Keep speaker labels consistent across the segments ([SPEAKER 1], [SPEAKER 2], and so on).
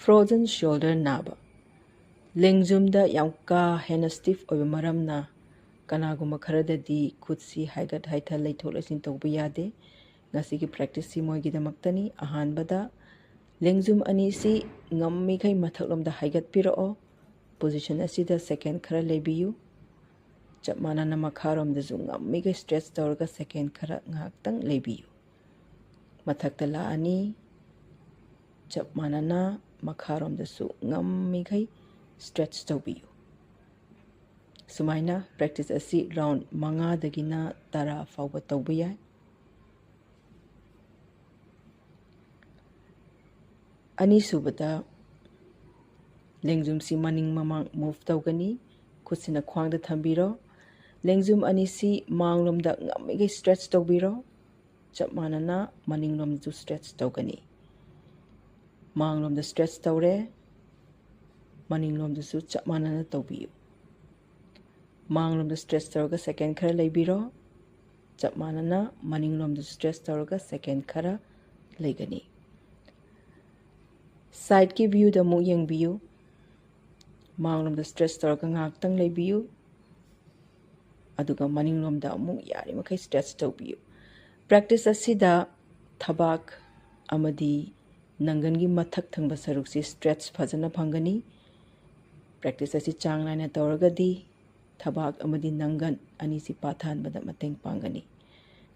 [SPEAKER 1] Frozen shoulder naba. Lengjumda yam ka hena stiff oiba maramna kanaguma kharadadi khutsi haigat haitha leithol asin tawba yade. Ngasigi practice si moy gidamaktani ahanbada lengjum ani si ngammi khai mathaklomda haigat pirao. Position asida second khara lebiyu. Chap manana makharomda zu ngammi khai stretch tawraga second khara ngaktang lebiyu. Mathakta la ani chap manana makharomda su ngammi khai stretch tawbiyu. Sumaina practice asi round manga dagina tara fawba tawba yai. Ani subada lengjum si maning mamang move tawgani kutsina khwangda thambiro. Lengjum ani si manglomda ngammigai stretch tawbiro. Chap manana maninglom du stretch tawgani. Manglomda stretch tawre. Maninglomda su chap manana tawbiyo. Manglomda stretch tawraga second khara leibiro. Chap manana maninglomda stretch tawraga second khara leigani. Side ki view da mu yengbiyu. Manglomda stretch tawraga ngaktang leibiyu. Aduga maninglomda amuk yarimakai stretch tawbiyu. Practice asida thabak amadi nangangi mathak thangba saruksi stretch fazana phangani. Practice asi chang naina tawragadi thabak amadi nangan ani si pathanbada mateng pangani.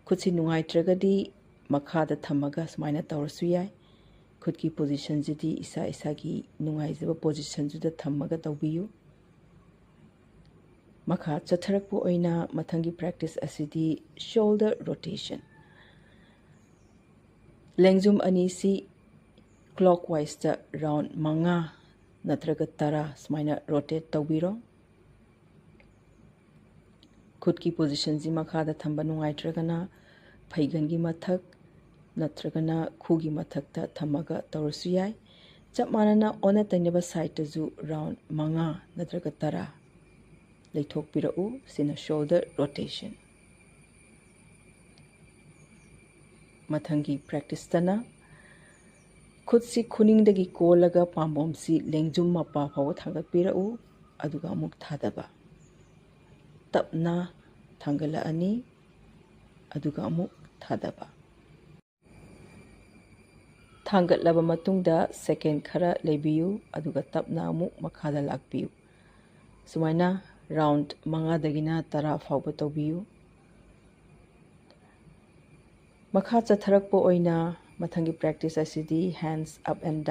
[SPEAKER 1] Khutsi nungaitragadi makhada thamaga sumaina tawrasu yai. Khutki position jidi isa isagi nungaijaba position juda thamaga tawbiyu. Makha chatharakpu oina mathangi practice asidi shoulder rotation. Lengjum ani si clockwise ta round manga natraga tara sumaina rotate tawbiro. Khutki position ji makhada thamba nungaitragana phaigangi mathak natragana khugi mathakta thamaga tawrasu yai. Chap manana ona tainaba side ta ju round manga natraga tara leithokpirau sina shoulder rotation. Mathangi practice tana khutsi khuningdagi kolaga pambomsi lengjum mapa phawa thangatpirau aduga amuk thadaba. Tapna thangala ani aduga amuk thadaba. Thangatlaba matungda second khara leibiyu aduga tapna amuk makhada lakpiyu. Sumaina round manga dagina tara fawba tawbiyu. Makha chatharakpo oina mathangi practice asidi hands up and down.